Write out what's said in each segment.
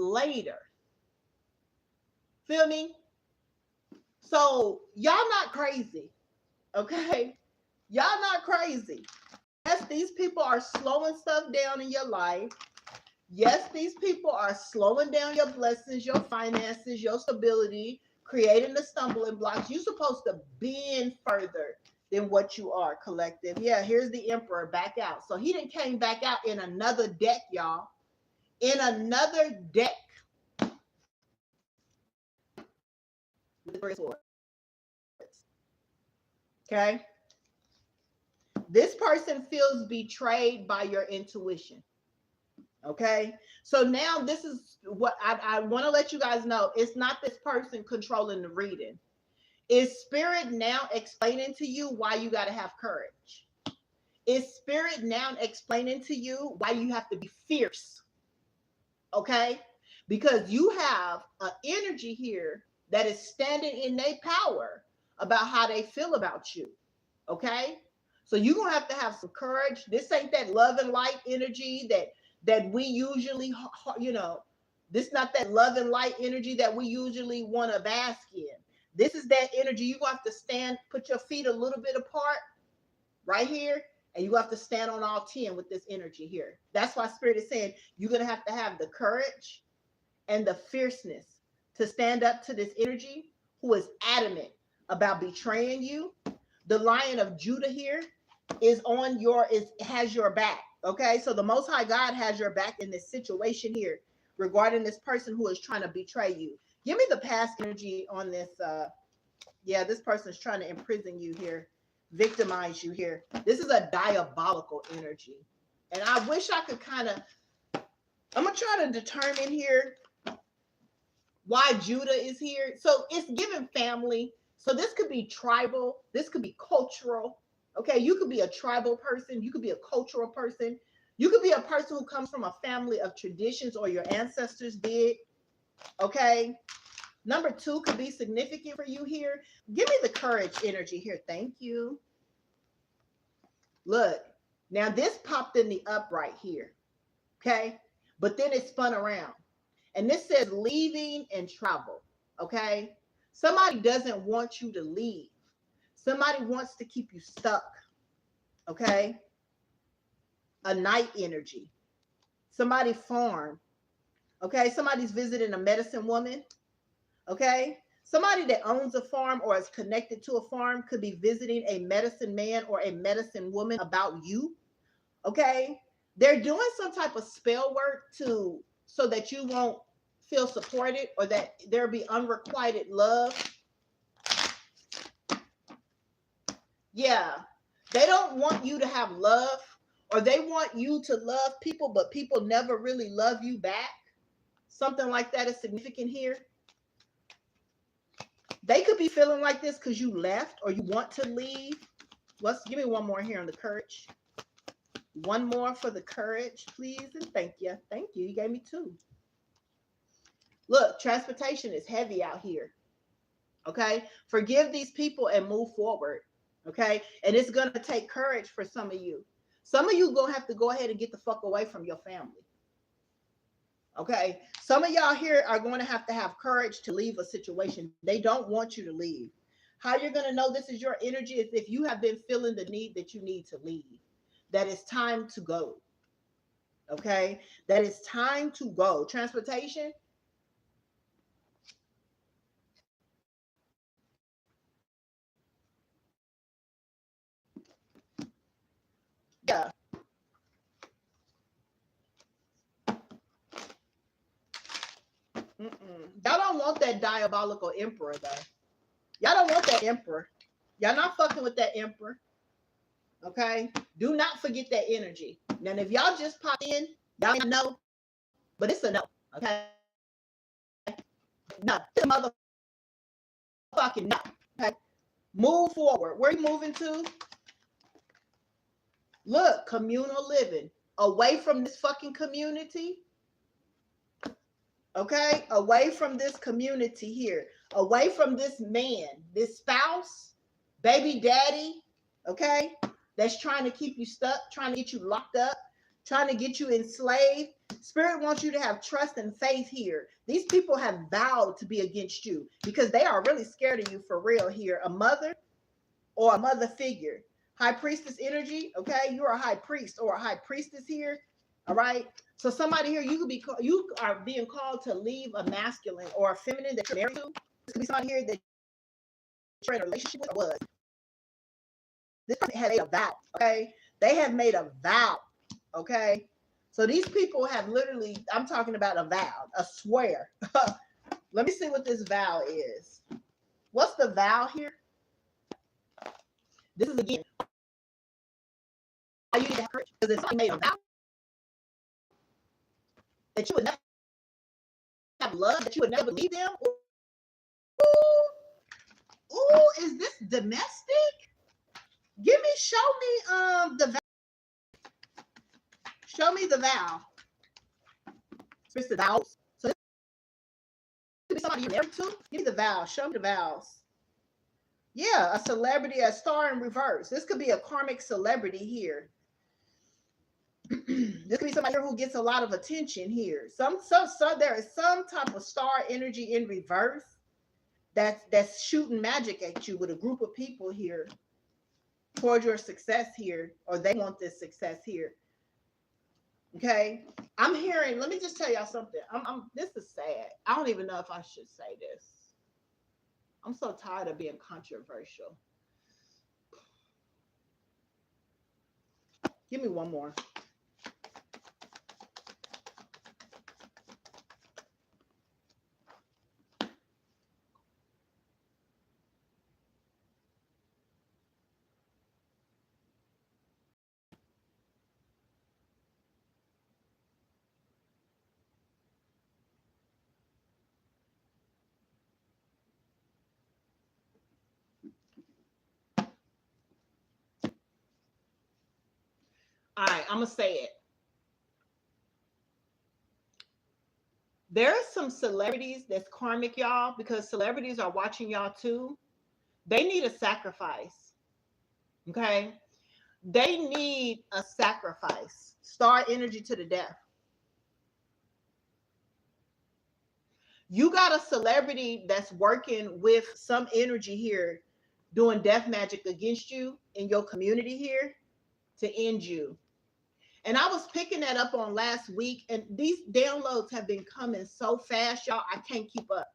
later. Feel me? So y'all not crazy, okay? Y'all not crazy. Yes, these people are slowing stuff down in your life. Yes, these people are slowing down your blessings, your finances, your stability, creating the stumbling blocks. You're supposed to bend further than what you are, collective. Yeah, here's the Emperor back out. So he done came back out in another deck, y'all. In another deck. Okay? This person feels betrayed by your intuition. Okay, so now this is what I want to let you guys know. It's not this person controlling the reading. Is spirit now explaining to you why you got to have courage? Is spirit now explaining to you why you have to be fierce? Okay, because you have an energy here that is standing in their power about how they feel about you. Okay, so you're gonna have to have some courage. This ain't that love and light energy that we usually, this not that love and light energy that we usually want to bask in. This is that energy. You have to stand, put your feet a little bit apart right here, and you have to stand on all 10 with this energy here. That's why spirit is saying you're going to have the courage and the fierceness to stand up to this energy who is adamant about betraying you. The Lion of Judah here has your back. Okay, so the Most High God has your back in this situation here regarding this person who is trying to betray you. Give me the past energy on this. Yeah, this person is trying to imprison you here, victimize you here. This is a diabolical energy, and I wish I could I'm gonna try to determine here why Judah is here. So it's given family. So this could be tribal. This could be cultural. Okay, you could be a tribal person. You could be a cultural person. You could be a person who comes from a family of traditions or your ancestors did. Okay. Number 2 could be significant for you here. Give me the courage energy here. Thank you. Look, now this popped in the upright here. Okay. But then it spun around. And this says leaving and travel. Okay. Somebody doesn't want you to leave. Somebody wants to keep you stuck. Okay. A night energy. Somebody farm. Okay. Somebody's visiting a medicine woman. Okay. Somebody that owns a farm or is connected to a farm could be visiting a medicine man or a medicine woman about you. Okay. They're doing some type of spell work so that you won't feel supported or that there be unrequited love. Yeah. They don't want you to have love, or they want you to love people, but people never really love you back. Something like that is significant here. They could be feeling like this because you left or you want to leave. Give me one more here on the courage. One more for the courage, please, and thank you. Thank you. You gave me 2. Look, transportation is heavy out here. Okay? Forgive these people and move forward. Okay? And it's going to take courage for some of you. Some of you going to have to go ahead and get the fuck away from your family. Okay? Some of y'all here are going to have courage to leave a situation. They don't want you to leave. How you're going to know this is your energy is if you have been feeling the need that you need to leave. That it's time to go. Okay? That it's time to go. Transportation. Yeah. Y'all don't want that diabolical emperor, though. Y'all don't want that emperor. Y'all not fucking with that emperor. Okay? Do not forget that energy. Now, if y'all just pop in, y'all know, but it's a no. Okay? No. It's a motherfucking no. Okay? Move forward. Where are you moving to? Look, communal living. Away from this fucking community. Okay? Away from this community here. Away from this man, this spouse, baby daddy, okay? That's trying to keep you stuck, trying to get you locked up, trying to get you enslaved. Spirit wants you to have trust and faith here. These people have vowed to be against you because they are really scared of you for real here. A mother or a mother figure. High priestess energy, okay? You're a high priest or a high priestess here, all right? So somebody here, you are being called to leave a masculine or a feminine that you're married to. This could be somebody here that you're in a relationship with or was. This person had made a vow, okay? They have made a vow, okay? So these people have literally, I'm talking about a vow, a swear. Let me see what this vow is. What's the vow here? This is again, you need to have courage because if somebody made a vow that you would never have love, that you would never leave them. Ooh, is this domestic? Show me the vow. Show me the vow. It's the vows. So this could be somebody you're married to. Give me the vow. Show me the vows. Yeah, a celebrity, a star in reverse. This could be a karmic celebrity here. This could be somebody here who gets a lot of attention here. So there is some type of star energy in reverse that's shooting magic at you with a group of people here toward your success here, or they want this success here. Okay, I'm hearing. Let me just tell y'all something. This is sad. I don't even know if I should say this. I'm so tired of being controversial. Give me one more. All right, I'm gonna say it. There are some celebrities that's karmic, y'all, because celebrities are watching y'all too. They need a sacrifice. Okay, they need a sacrifice. Star energy to the death. You got a celebrity that's working with some energy here, doing death magic against you in your community here to end you. And I was picking that up on last week, and these downloads have been coming so fast, y'all. I can't keep up.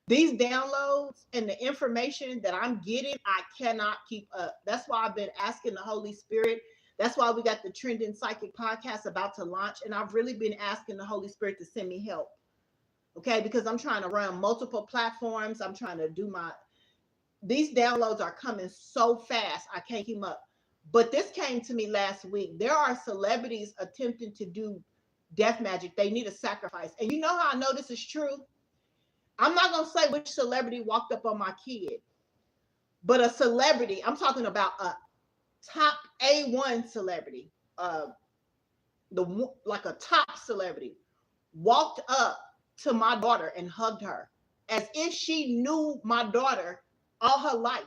These downloads and the information that I'm getting, I cannot keep up. That's why I've been asking the Holy Spirit. That's why we got the Trending Psychic podcast about to launch. And I've really been asking the Holy Spirit to send me help. Okay, because I'm trying to run multiple platforms. I'm trying to do these downloads are coming so fast, I can't keep up. But this came to me last week. There are celebrities attempting to do death magic. They need a sacrifice. And you know how I know this is true? I'm not going to say which celebrity walked up on my kid, but a celebrity, I'm talking about a top A1 celebrity, like a top celebrity, walked up to my daughter and hugged her as if she knew my daughter all her life.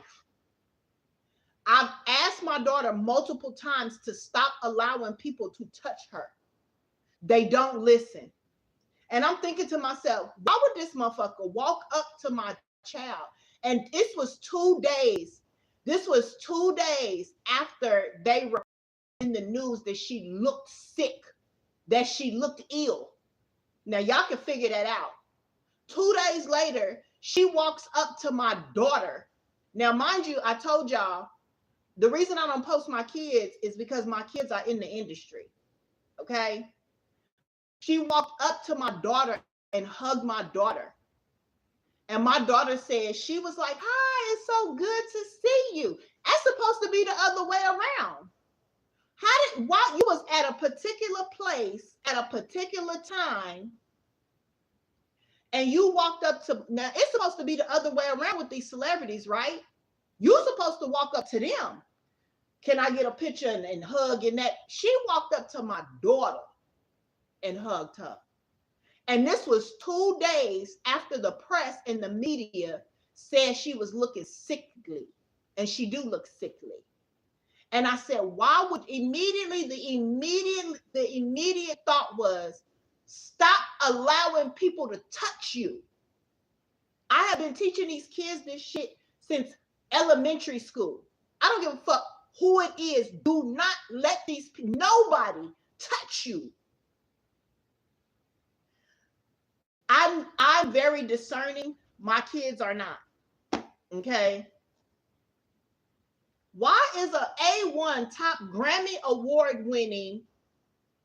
I've asked my daughter multiple times to stop allowing people to touch her. They don't listen. And I'm thinking to myself, why would this motherfucker walk up to my child? And this was 2 days. This was 2 days after they were in the news that she looked sick, that she looked ill. Now, y'all can figure that out. 2 days later, she walks up to my daughter. Now, mind you, I told y'all, the reason I don't post my kids is because my kids are in the industry. Okay? She walked up to my daughter and hugged my daughter. And my daughter said, she was like, hi, it's so good to see you. That's supposed to be the other way around. Why you was at a particular place at a particular time and you walked up to, now it's supposed to be the other way around with these celebrities, right? You're supposed to walk up to them. Can I get a picture and hug and that? She walked up to my daughter and hugged her. And this was 2 days after the press and the media said she was looking sickly. And she do look sickly. And I said, why would the immediate thought was, stop allowing people to touch you. I have been teaching these kids this shit since elementary school. I don't give a fuck who it is. Do not let nobody touch you. I'm very discerning. My kids are not. Okay. Why is a A1 top Grammy award winning,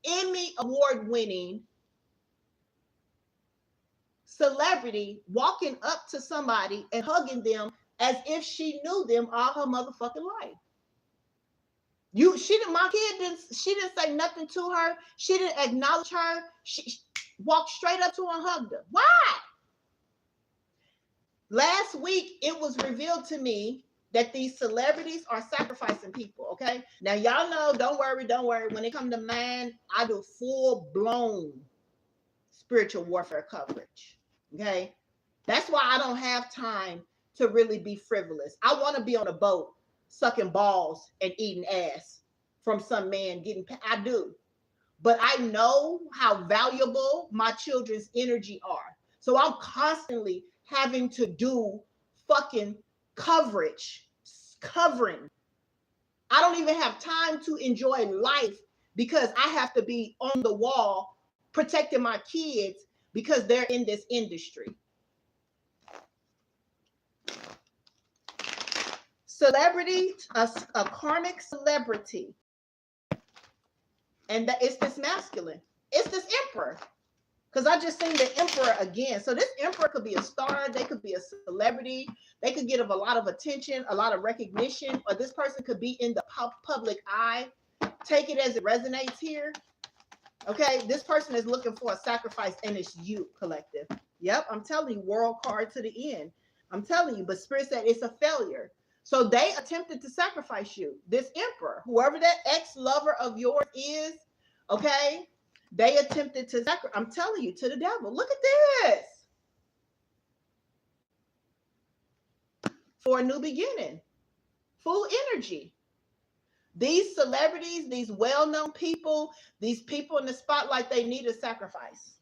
Emmy award winning celebrity walking up to somebody and hugging them as if she knew them all her motherfucking life? My kid didn't say nothing to her. She didn't acknowledge her. She walked straight up to her and hugged her. Why? Last week, it was revealed to me that these celebrities are sacrificing people, okay? Now, y'all know, don't worry. When it comes to mine, I do full-blown spiritual warfare coverage, okay? That's why I don't have time to really be frivolous. I want to be on a boat sucking balls and eating ass from some man I do. But I know how valuable my children's energy are. So I'm constantly having to do fucking covering. I don't even have time to enjoy life because I have to be on the wall protecting my kids because they're in this industry. Celebrity, a karmic celebrity. And it's this masculine. It's this emperor. Because I just seen the emperor again. So this emperor could be a star. They could be a celebrity. They could get a lot of attention, a lot of recognition. Or this person could be in the public eye. Take it as it resonates here. Okay, this person is looking for a sacrifice, and it's you, collective. Yep, I'm telling you, world card to the end. I'm telling you, but Spirit said it's a failure. So they attempted to sacrifice you. This emperor, whoever that ex-lover of yours is, okay, they attempted to sacrifice. I'm telling you, to the devil. Look at this. For a new beginning. Full energy. These celebrities, these well-known people, these people in the spotlight, they need a sacrifice.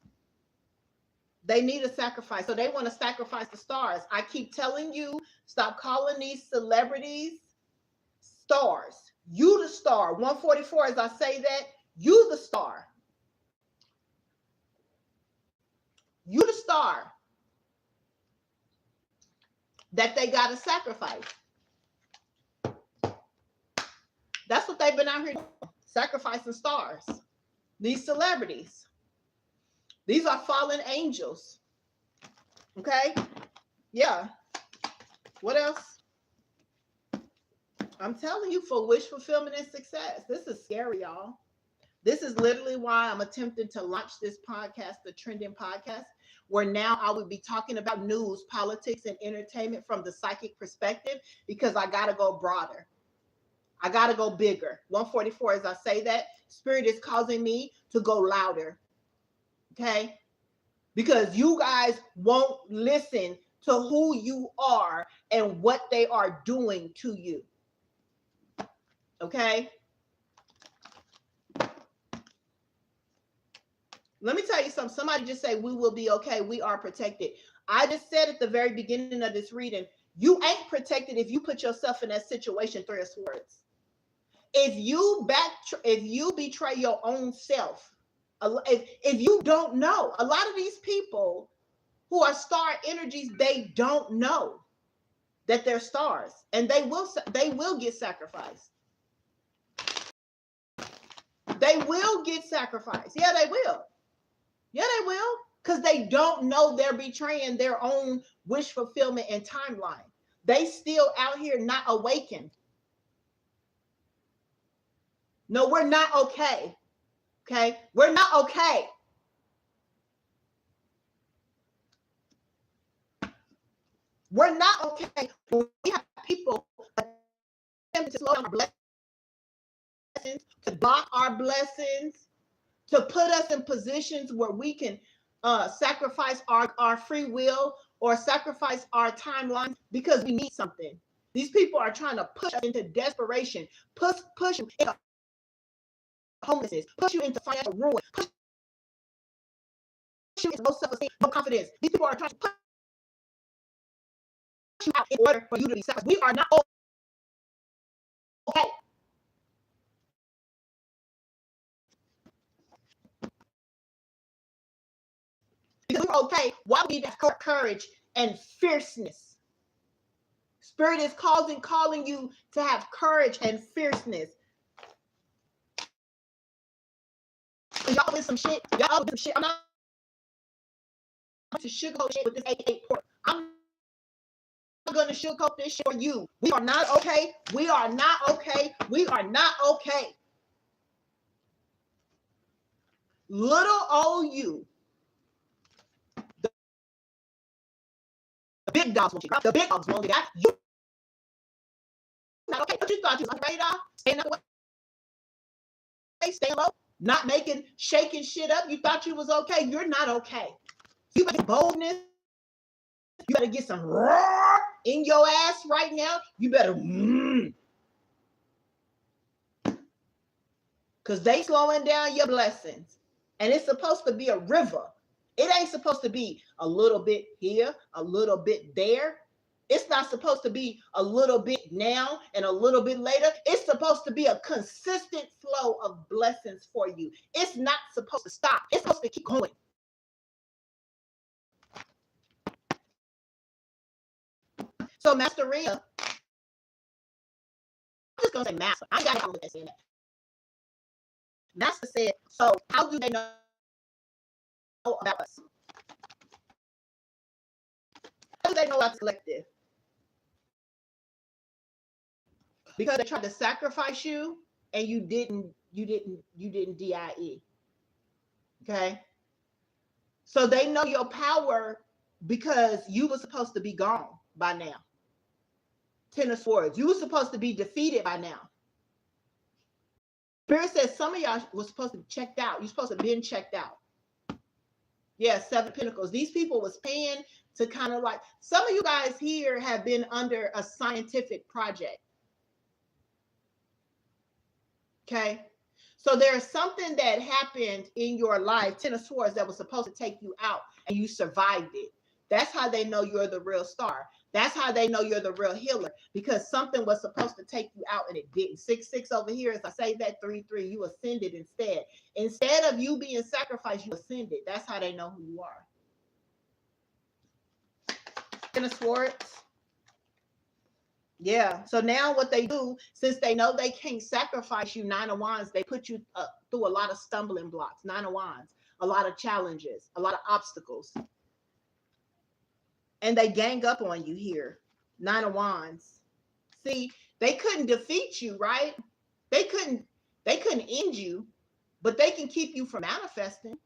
They need a sacrifice. So they want to sacrifice the stars. I keep telling you, stop calling these celebrities stars. You the star. 144, as I say that, you the star. You the star that they got to sacrifice. That's what they've been out here doing, sacrificing stars. These celebrities. These are fallen angels. Okay? Yeah. What else? I'm telling you, for wish fulfillment and success. This is scary, y'all. This is literally why I'm attempting to launch this podcast, the Trending Podcast, where now I would be talking about news, politics, and entertainment from the psychic perspective, because I got to go broader. I got to go bigger. 144, as I say that, Spirit is causing me to go louder. Okay? Because you guys won't listen to who you are and what they are doing to you. Okay? Let me tell you something. Somebody just say, we will be okay. We are protected. I just said at the very beginning of this reading, you ain't protected if you put yourself in that situation, 3 of Swords. If you betray your own self, if you don't know, a lot of these people who are star energies, they don't know that they're stars, and they will get sacrificed. They will get sacrificed. Yeah, they will. Yeah, they will, because they don't know they're betraying their own wish fulfillment and timeline. They still out here not awakened. No, we're not okay. Okay? We're not okay. We're not okay. We have people attempting to slow down our blessings, to block our blessings, to put us in positions where we can sacrifice our free will or sacrifice our timeline because we need something. These people are trying to push us into desperation, push you into homelessness, push you into financial ruin, push you into low self-esteem, no confidence. These people are trying to push you out in order for you to be sacrificed. We are not okay. Because we're okay, why would we need to have courage and fierceness? Spirit is calling you to have courage and fierceness. Y'all with some shit. Y'all with some shit. I'm not to sugarcoat shit with this 88 port. I'm not going to sugarcoat this shit for you. We are not okay. We are not okay. We are not okay. Little old you. The big dogs won't you. The big dogs won't get out. You not okay. What you thought you was on the radar? Staying up away, staying low, not shaking shit up. You thought you was okay. You're not okay. You better get boldness. You better get some roar in your ass right now. You better because they slowing down your blessings. And it's supposed to be a river. It ain't supposed to be a little bit here, a little bit there. It's not supposed to be a little bit now and a little bit later. It's supposed to be a consistent flow of blessings for you. It's not supposed to stop. It's supposed to keep going. So Master Rhea, I'm just going to say Master. I got to look at saying that. Master said, so how do they know about us? How do they know about the collective? Because they tried to sacrifice you and you didn't DIE. Okay? So they know your power because you were supposed to be gone by now. 10 of Swords. You were supposed to be defeated by now. Spirit says some of y'all was supposed to be checked out. You're supposed to have been checked out. Yeah, 7 of Pentacles. These people was paying to kind of like, some of you guys here have been under a scientific project. Okay? So there's something that happened in your life, 10 of Swords, that was supposed to take you out and you survived it. That's how they know you're the real star. That's how they know you're the real healer, because something was supposed to take you out and it didn't. 6-6 over here, as I say that 3-3, you ascended instead. Instead of you being sacrificed, you ascended. That's how they know who you are. 10 of Swords. Yeah. So now what they do, since they know they can't sacrifice you, 9 of Wands, they put you through a lot of stumbling blocks. 9 of Wands, a lot of challenges, a lot of obstacles. And they gang up on you here. 9 of Wands. See, they couldn't defeat you, right? They couldn't end you, but they can keep you from manifesting.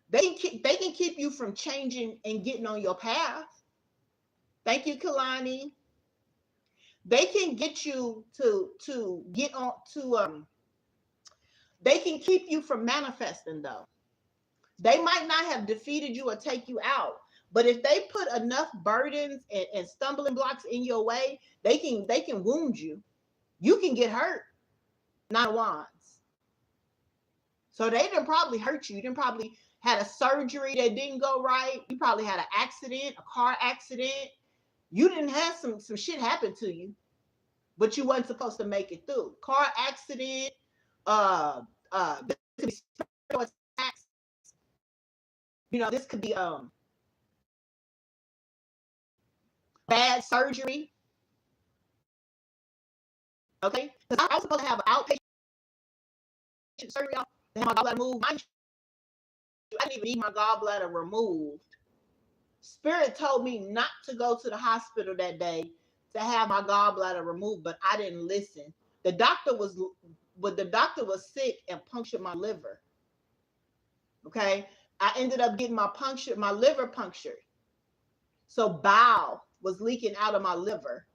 They can keep you from changing and getting on your path. Thank you, Kalani. They can get you to get on to they can keep you from manifesting though. They might not have defeated you or take you out, but if they put enough burdens and stumbling blocks in your way, they can wound you. You can get hurt. 9 of Wands. So they didn't probably hurt you. You didn't probably had a surgery that didn't go right. You probably had an accident, a car accident. You didn't have some shit happen to you, but you wasn't supposed to make it through. Car accident, this could be spiritual attacks. You know, this could be bad surgery. Okay? Because I was supposed to have an outpatient surgery to have my gallbladder moved. I didn't even need my gallbladder removed. Spirit told me not to go to the hospital that day to have my gallbladder removed, but I didn't listen. The doctor was sick and punctured my liver. Okay? I ended up getting my liver punctured. So bile was leaking out of my liver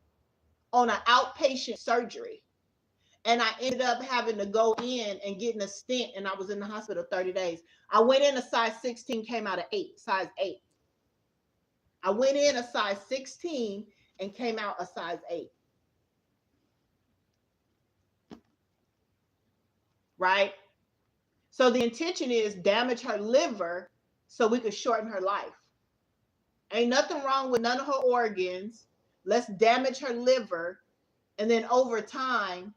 on an outpatient surgery. And I ended up having to go in and getting a stent, and I was in the hospital 30 days. I went in a size 16, came out of 8, size 8. I went in a size 16 and came out a size 8. Right? So the intention is damage her liver so we could shorten her life. Ain't nothing wrong with none of her organs. Let's damage her liver, and then over time,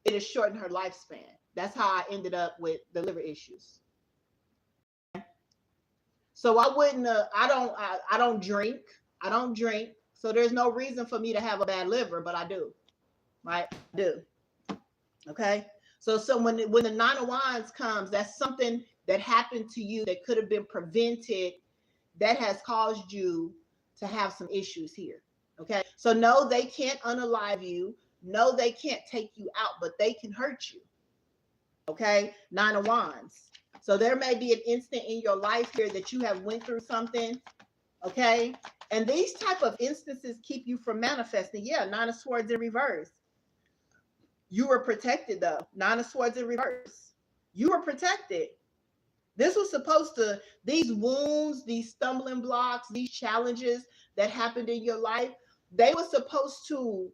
it'll shorten her lifespan. That's how I ended up with the liver issues. So I wouldn't. I don't drink. I don't drink. So there's no reason for me to have a bad liver, but I do. Right? I do. Okay. So when the Nine of Wands comes, that's something that happened to you that could have been prevented, that has caused you to have some issues here. Okay. So no, they can't unalive you. No, they can't take you out, but they can hurt you. Okay. Nine of Wands. So there may be an instant in your life here that you have went through something. Okay. And these type of instances keep you from manifesting. Yeah. Nine of Swords in reverse. You were protected though. Nine of Swords in reverse. You were protected. This was supposed to, these wounds, these stumbling blocks, these challenges that happened in your life, they were supposed to,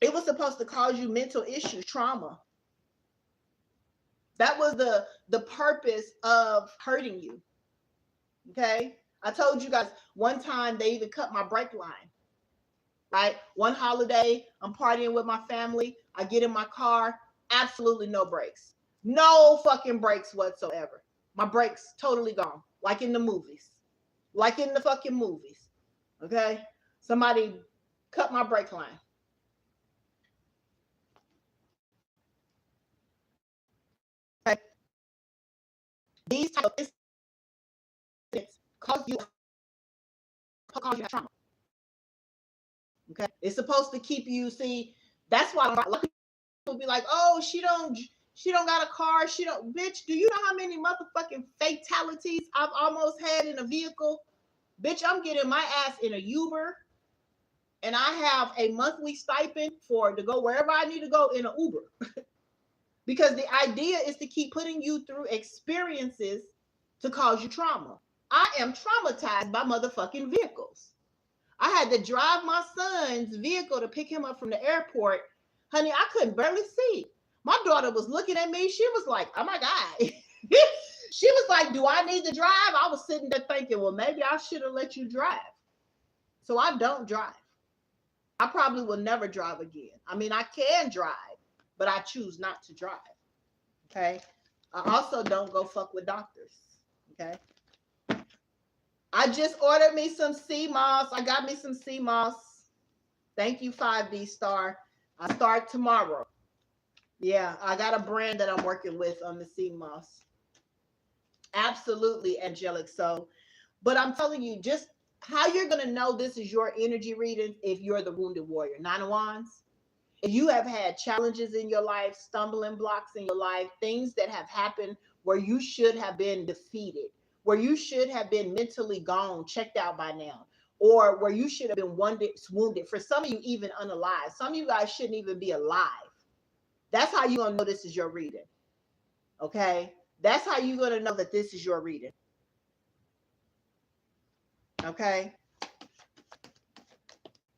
it was supposed to cause you mental issues, trauma. That was the purpose of hurting you. Okay. I told you guys one time they even cut my brake line. Right? One holiday, I'm partying with my family. I get in my car, absolutely no brakes. No fucking brakes whatsoever. My brakes totally gone. Like in the movies. Like in the fucking movies. Okay? Somebody cut my brake line. Okay? These type of incidents cause you trauma. Okay? It's supposed to keep you, see, that's why a lot of people be like, oh, she don't got a car, she don't, bitch, do you know how many motherfucking fatalities I've almost had in a vehicle? Bitch, I'm getting my ass in a Uber, and I have a monthly stipend to go wherever I need to go in an Uber. Because the idea is to keep putting you through experiences to cause you trauma. I am traumatized by motherfucking vehicles. I had to drive my son's vehicle to pick him up from the airport. Honey, I couldn't barely see. My daughter was looking at me. She was like, oh my God. She was like, do I need to drive? I was sitting there thinking, well, maybe I should have let you drive. So I don't drive. I probably will never drive again. I mean, I can drive, but I choose not to drive. Okay. I also don't go fuck with doctors. Okay. I just ordered me some sea moss. I got me some sea moss. Thank you, 5D Star. I start tomorrow. Yeah, I got a brand that I'm working with on the sea moss. Absolutely, angelic. So, but I'm telling you, just how you're going to know this is your energy reading if you're the wounded warrior. Nine of Wands. If you have had challenges in your life, stumbling blocks in your life, things that have happened where you should have been defeated, where you should have been mentally gone, checked out by now, or where you should have been wounded. For some of you, even unalive. Some of you guys shouldn't even be alive. That's how you're going to know this is your reading. Okay? That's how you're going to know that this is your reading. Okay?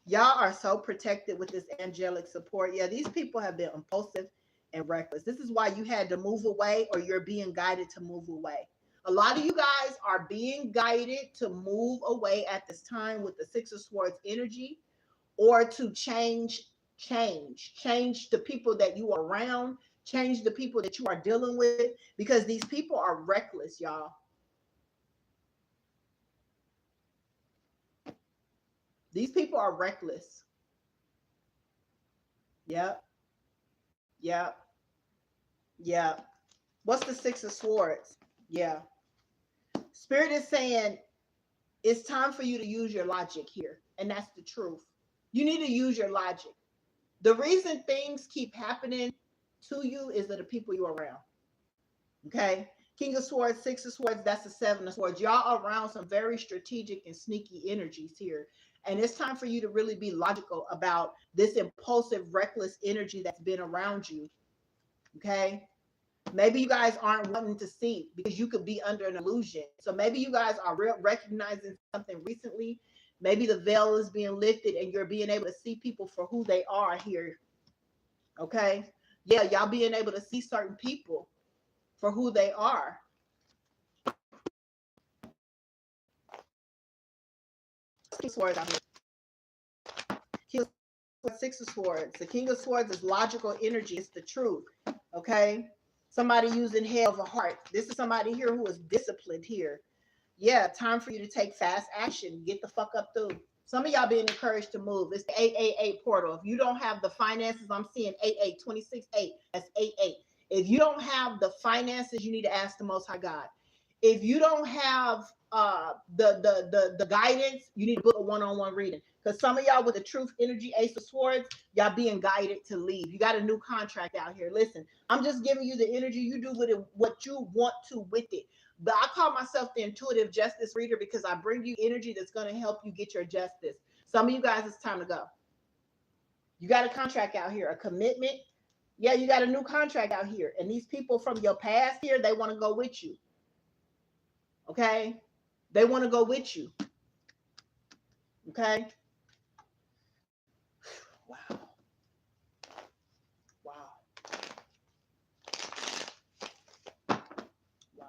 Y'all are so protected with this angelic support. Yeah, these people have been impulsive and reckless. This is why you had to move away, or you're being guided to move away. A lot of you guys are being guided to move away at this time with the Six of Swords energy, or to change the people that you are around, change the people that you are dealing with, because these people are reckless, y'all. These people are reckless. Yep. Yep. Yep. What's the Six of Swords? Yeah. Spirit is saying it's time for you to use your logic here. And that's the truth. You need to use your logic. The reason things keep happening to you is that the people you're around. Okay? King of Swords, Six of Swords, that's the Seven of Swords. Y'all are around some very strategic and sneaky energies here. And it's time for you to really be logical about this impulsive, reckless energy that's been around you. Okay? Maybe you guys aren't wanting to see because you could be under an illusion. So maybe you guys are recognizing something recently Maybe the veil is being lifted and you're being able to see people for who they are here. Okay? Yeah, y'all being able to see certain people for who they are. Swords out here. Six of Swords. The King of Swords is logical energy. It's the truth. Okay? Somebody using head over heart. This is somebody here who is disciplined here. Yeah, time for you to take fast action. Get the fuck up through. Some of y'all being encouraged to move. It's the 888 portal. If you don't have the finances, I'm seeing 88, 26, 8. That's 88. If you don't have the finances, you need to ask the Most High God. If you don't have the guidance, you need to book a one-on-one reading. Because some of y'all with the truth energy, Ace of Swords, y'all being guided to leave. You got a new contract out here. Listen, I'm just giving you the energy. You do with it what you want to with it. But I call myself the intuitive justice reader because I bring you energy that's going to help you get your justice. Some of you guys, it's time to go. You got a contract out here, a commitment. Yeah, you got a new contract out here. And these people from your past here, they want to go with you. Okay? They want to go with you. Okay? Wow. Wow. Wow.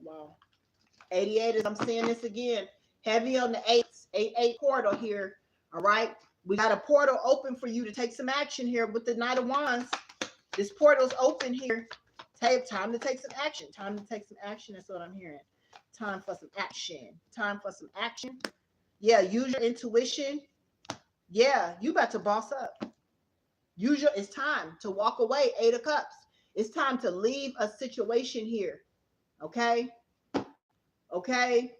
Wow. 88 is, I'm saying this again, heavy on the 8s, 8-8 portal here. All right? We got a portal open for you to take some action here with the Knight of Wands. This portal's open here. Time to take some action. Time to take some action. That's what I'm hearing. Time for some action. Time for some action. Yeah, use your intuition. Yeah, you about to boss up. It's time to walk away. 8 of Cups. It's time to leave a situation here. Okay? Okay?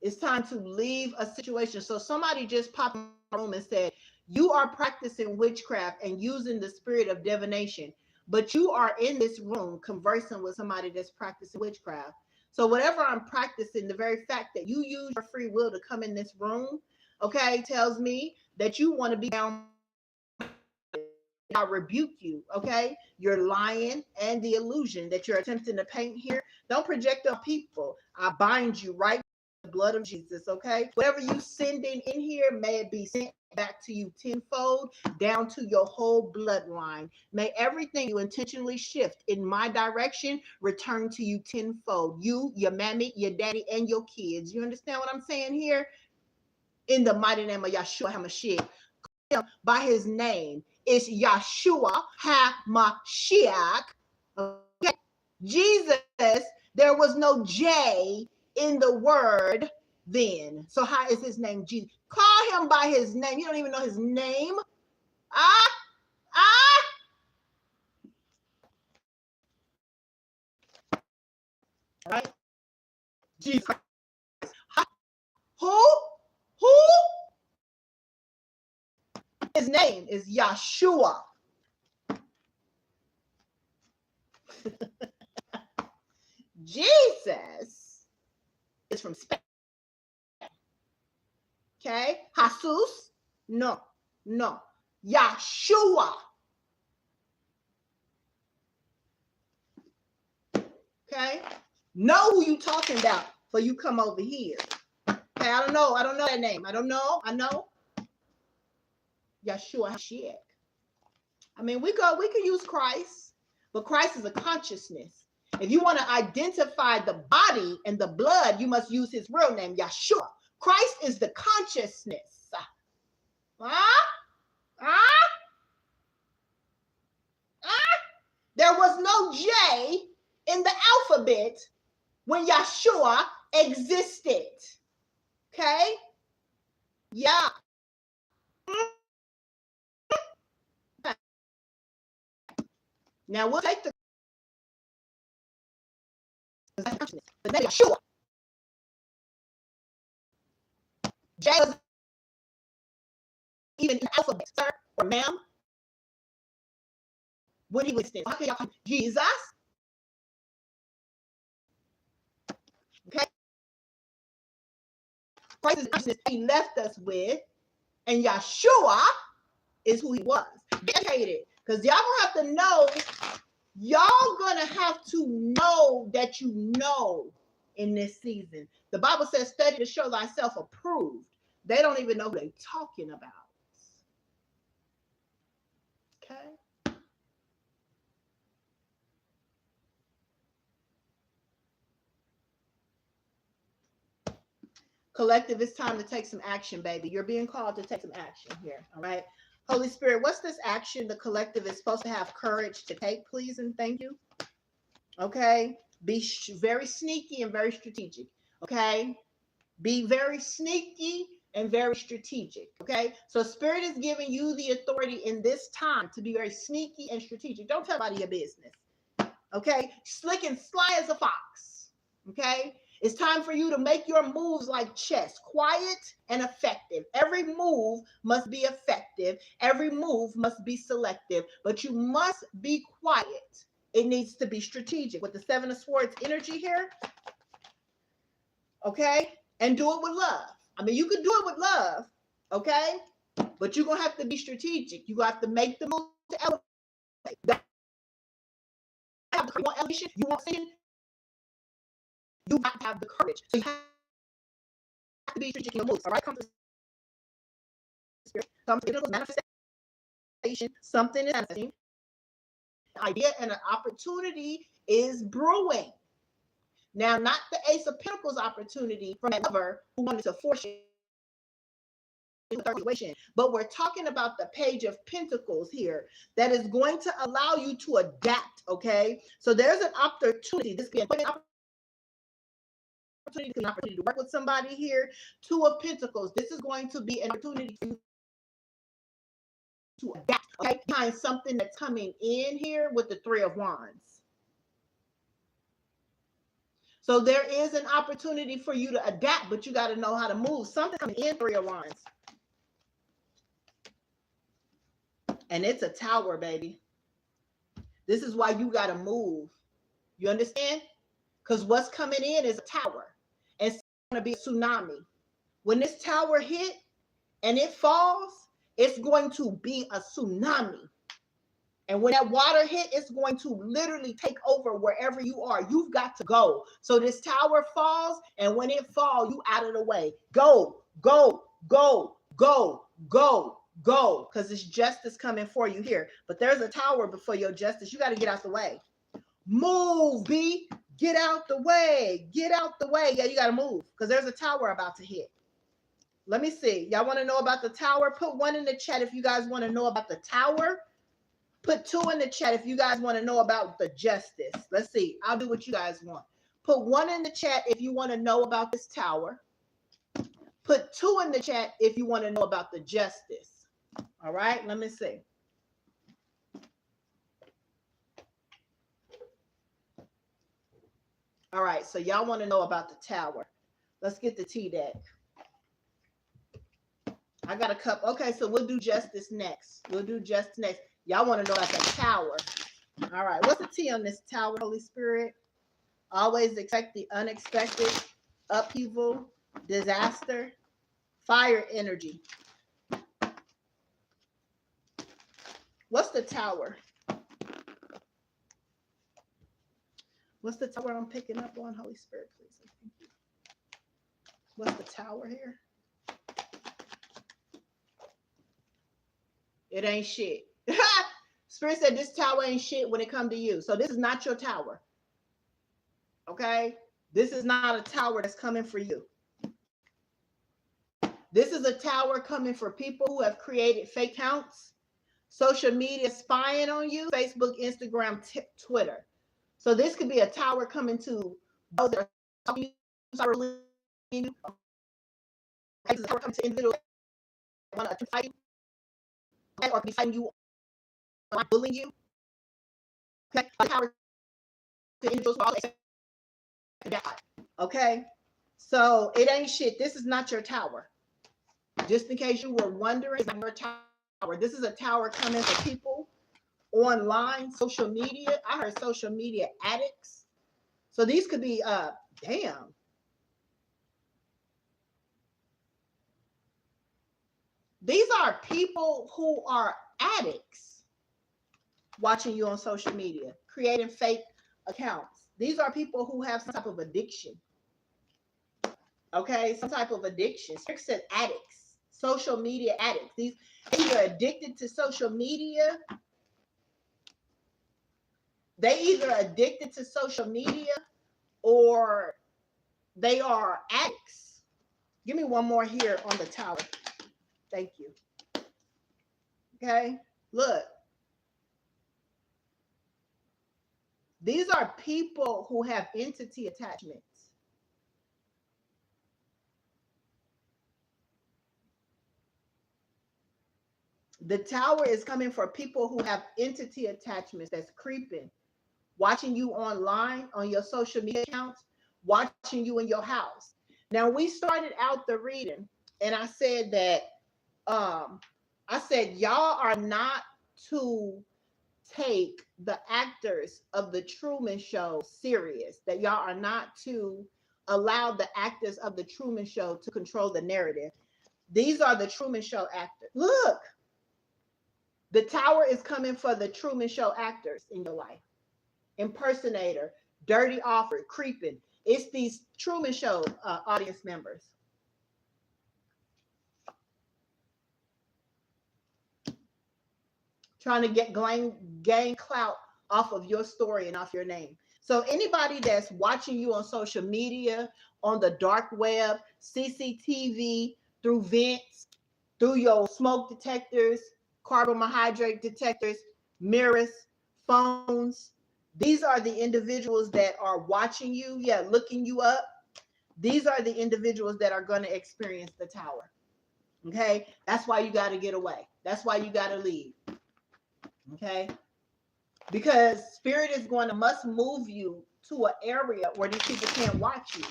It's time to leave a situation. So somebody just popped in the room and said, you are practicing witchcraft and using the spirit of divination, but you are in this room conversing with somebody that's practicing witchcraft. So whatever I'm practicing, the very fact that you use your free will to come in this room, okay, tells me that you want to be down. I rebuke you, okay? You're lying and the illusion that you're attempting to paint here. Don't project on people. I bind you right with the blood of Jesus, okay? Whatever you sending in here, may it be sent back to you tenfold, down to your whole bloodline. May everything you intentionally shift in my direction return to you tenfold. You, your mammy, your daddy, and your kids. You understand what I'm saying here? In the mighty name of Yahshua HaMashiach. By his name. It's Yahshua HaMashiach. Okay. Jesus, there was no J in the word then. So how is his name Jesus? Call him by his name. You don't even know his name. Right? Jesus. Who? His name is Yahshua. Jesus is from Spain. Okay? Jesus? No. Yahshua. Okay? Know who you talking about before you come over here. Okay, I don't know that name. I know. Yahshua HaMashiach. I mean, we can use Christ, but Christ is a consciousness. If you want to identify the body and the blood, you must use his real name, Yahshua. Christ is the consciousness. There was no J in the alphabet when Yahshua existed. Okay? Yeah. Now we'll take the name Yahshua. J was even in the alphabet, sir or ma'am. When he was this, how can y'all call him Jesus? Okay. Christ is the consciousness he left us with, and Yahshua is who he was. Dedicated. Because y'all gonna have to know that you know in this season. The Bible says, study to show thyself approved. They don't even know who they're talking about. Okay. Collective, it's time to take some action, baby. You're being called to take some action here. All right. Holy Spirit, what's this action the collective is supposed to have courage to take, please and thank you? Okay. Be very sneaky and very strategic. Okay. Be very sneaky and very strategic. Okay. So Spirit is giving you the authority in this time to be very sneaky and strategic. Don't tell anybody your business. Okay. Slick and sly as a fox. Okay. It's time for you to make your moves like chess, quiet and effective. Every move must be effective. Every move must be selective, but you must be quiet. It needs to be strategic with the Seven of Swords energy here. Okay. And do it with love. I mean, you can do it with love. Okay. But you're going to have to be strategic. You have to make the move to elevate. You want elevation? You want sin? You have to have the courage. So you have to be strategic in your moves. All right. Come to Spirit. Come to manifestation. Something is happening. An idea and an opportunity is brewing. Now, not the Ace of Pentacles opportunity from a lover who wanted to force you into a situation, but we're talking about the Page of Pentacles here that is going to allow you to adapt. Okay. So there's an opportunity. This can be an opportunity to work with somebody here. Two of Pentacles. This is going to be an opportunity to adapt. Okay. Find something that's coming in here with the Three of Wands. So there is an opportunity for you to adapt, but you got to know how to move. Something coming in, Three of Wands. And it's a tower, baby. This is why you got to move. You understand? Because what's coming in is a tower. And it's going to be a tsunami. When this tower hit and it falls, it's going to be a tsunami. And when that water hit, it's going to literally take over wherever you are. You've got to go. So this tower falls, and when it falls, you out of the way. Go, go, go, go, go, go. Because it's justice coming for you here. But there's a tower before your justice. You got to get out the way. Move, B. Get out the way. Get out the way. Yeah, you got to move because there's a tower about to hit. Let me see. Y'all want to know about the tower? Put 1 in the chat if you guys want to know about the tower. Put 2 in the chat if you guys want to know about the justice. Let's see. I'll do what you guys want. Put 1 in the chat if you want to know about this tower. Put 2 in the chat if you want to know about the justice. All right. Let me see. All right. So y'all want to know about the tower. Let's get the T deck. I got a cup. Okay. So we'll do justice next. We'll do justice next. Y'all want to know about the tower. All right. What's the T on this tower, Holy Spirit? Always expect the unexpected, upheaval, disaster, fire energy. What's the tower? What's the tower I'm picking up on, Holy Spirit, please? What's the tower here? It ain't shit. Spirit said this tower ain't shit when it comes to you. So this is not your tower. Okay? This is not a tower that's coming for you. This is a tower coming for people who have created fake accounts, social media spying on you, Facebook, Instagram, Twitter. So this could be a tower coming to those that are talking to you. This is a tower coming to individuals that want to fight you. Okay? Or be fighting you, or bullying you. Okay? A tower to individuals who are all okay? So it ain't shit. This is not your tower. Just in case you were wondering, it's not your tower. This is a tower coming for people online, social media. I heard social media addicts. So these could be, damn. These are people who are addicts watching you on social media, creating fake accounts. These are people who have some type of addiction. Okay, some type of addiction. Spirit said addicts, social media addicts. These either addicted to social media. They either addicted to social media or they are addicts. Give me one more here on the tower. Thank you. Okay, look. These are people who have entity attachments. The tower is coming for people who have entity attachments that's creeping, watching you online on your social media accounts, watching you in your house. Now, we started out the reading and I said that y'all are not to take the actors of the Truman Show serious, that y'all are not to allow the actors of the Truman Show to control the narrative. These are the Truman Show actors. Look, the tower is coming for the Truman Show actors in your life. Impersonator, dirty offer, creeping. It's these Truman Show audience members. Trying to gain clout off of your story and off your name. So anybody that's watching you on social media, on the dark web, CCTV, through vents, through your smoke detectors, carbohydrate detectors, mirrors, phones, these are the individuals that are watching you, looking you up. These are the individuals that are going to experience the tower. Okay? That's why you got to get away. That's why you got to leave. Okay? Because spirit is going to must move you to an area where these people can't watch you.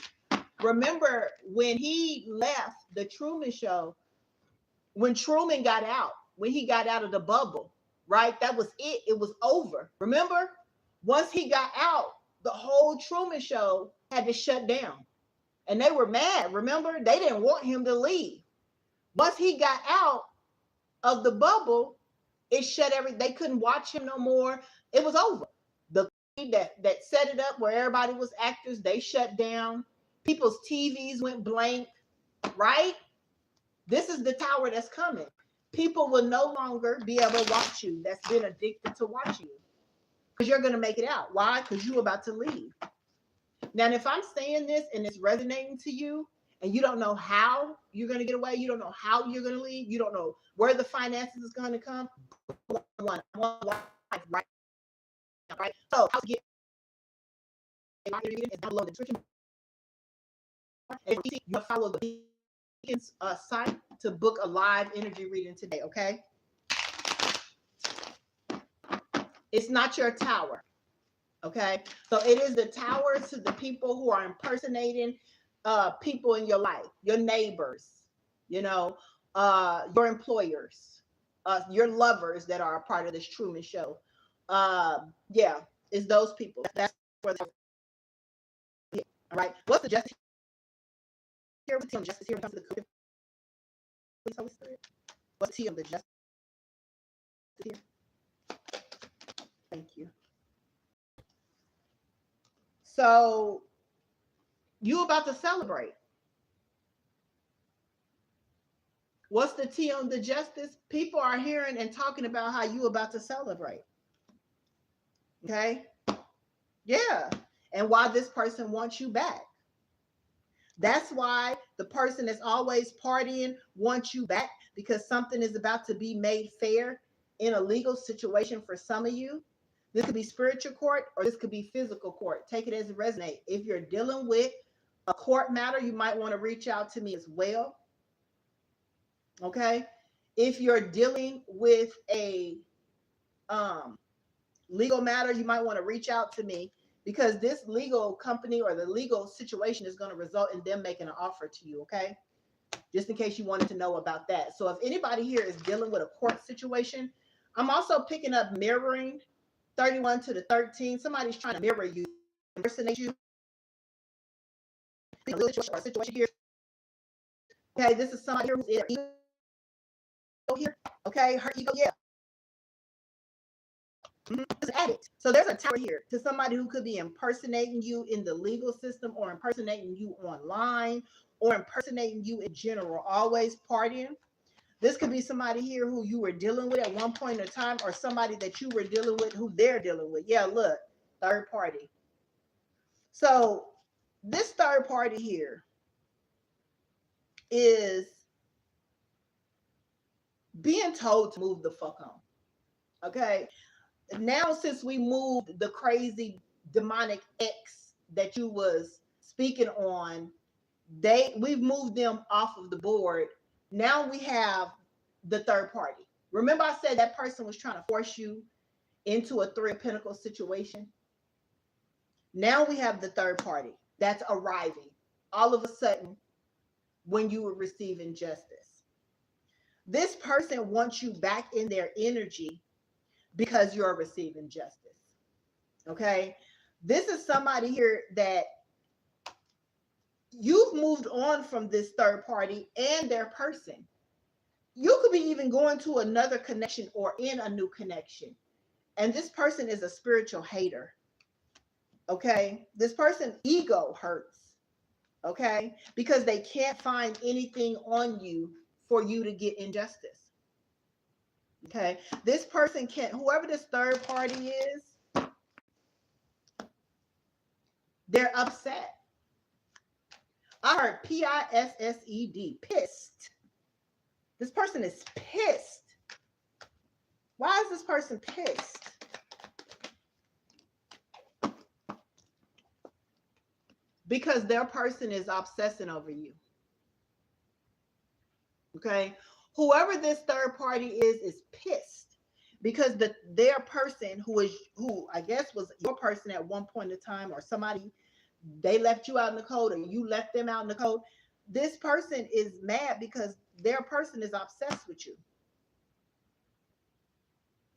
Remember when he left the Truman Show, when Truman got out, when he got out of the bubble, right? That was it. It was over. Remember? Once he got out, the whole Truman Show had to shut down. And they were mad. Remember? They didn't want him to leave. Once he got out of the bubble, it shut they couldn't watch him no more. It was over. The that set it up where everybody was actors, they shut down. People's TVs went blank, right? This is the tower that's coming. People will no longer be able to watch you that's been addicted to watching you. Because you're going to make it out. Why? Because you're about to leave. Now, if I'm saying this and it's resonating to you, and you don't know how you're going to get away, you don't know how you're going to leave, you don't know where the finances is going to come, one life, right? So, how to get is download the description. And you follow the site to book a live energy reading today, okay? It's not your tower, okay? So it is the tower to the people who are impersonating people in your life, your neighbors, you know, your employers, your lovers that are a part of this Truman Show. It's those people. That's where they're, all right. What's the justice here? What's the justice here? What's the of the justice here? Thank you. So you about to celebrate. What's the T on the justice? People are hearing and talking about how you about to celebrate. Okay? Yeah. And why this person wants you back. That's why the person that's always partying wants you back, because something is about to be made fair in a legal situation for some of you. This could be spiritual court or this could be physical court. Take it as it resonates. If you're dealing with a court matter, you might want to reach out to me as well. Okay? If you're dealing with a legal matter, you might want to reach out to me, because this legal company or the legal situation is going to result in them making an offer to you, okay? Just in case you wanted to know about that. So if anybody here is dealing with a court situation, I'm also picking up mirroring 31 to the 13. Somebody's trying to mirror you, impersonate you. A situation here. Okay, this is somebody here who's either ego here. Okay, her ego, yeah. It's an addict. So there's a tower here to somebody who could be impersonating you in the legal system, or impersonating you online, or impersonating you in general, always partying. This could be somebody here who you were dealing with at one point in time, or somebody that you were dealing with who they're dealing with. Yeah, look, third party. So this third party here is being told to move the fuck on. Okay. Now, since we moved the crazy demonic ex that you was speaking on, we've moved them off of the board. Now we have the third party. Remember I said that person was trying to force you into a Three of Pentacles situation? Now we have the third party that's arriving all of a sudden when you were receiving justice. This person wants you back in their energy because you're receiving justice. Okay? This is somebody here that you've moved on from this third party and their person. You could be even going to another connection or in a new connection. And this person is a spiritual hater. Okay? This person's ego hurts. Okay? Because they can't find anything on you for you to get injustice. Okay? This person can't, whoever this third party is, they're upset. I heard P-I-S-S-E-D, pissed. This person is pissed. Why is this person pissed? Because their person is obsessing over you. Okay? Whoever this third party is pissed because their person who I guess was your person at one point in time, or somebody, they left you out in the cold, or you left them out in the cold. This person is mad because their person is obsessed with you.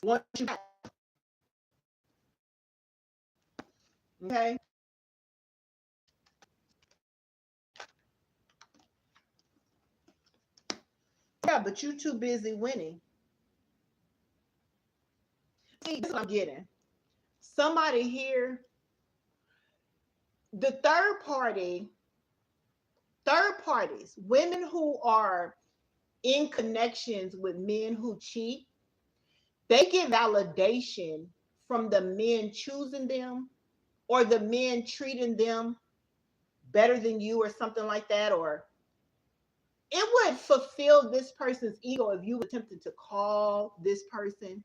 Want you back. Okay? Yeah, but you too busy winning. See, this is what I'm getting. Somebody here, the third parties, women who are in connections with men who cheat, they get validation from the men choosing them, or the men treating them better than you, or something like that. Or it would fulfill this person's ego if you attempted to call this person.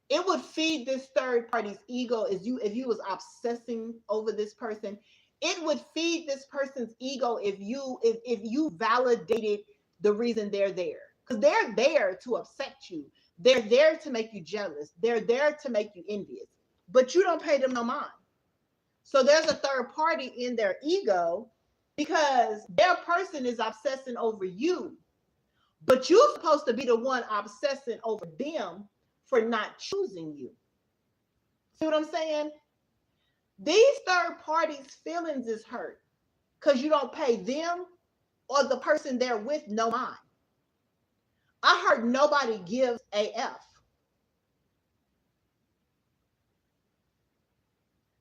It would feed this third party's ego if you was obsessing over this person. It would feed this person's ego if you validated the reason they're there. Because they're there to upset you. They're there to make you jealous. They're there to make you envious. But you don't pay them no mind. So there's a third party in their ego because their person is obsessing over you. But you're supposed to be the one obsessing over them for not choosing you. See what I'm saying? These third parties' feelings is hurt because you don't pay them or the person they're with no mind. I heard nobody gives a F.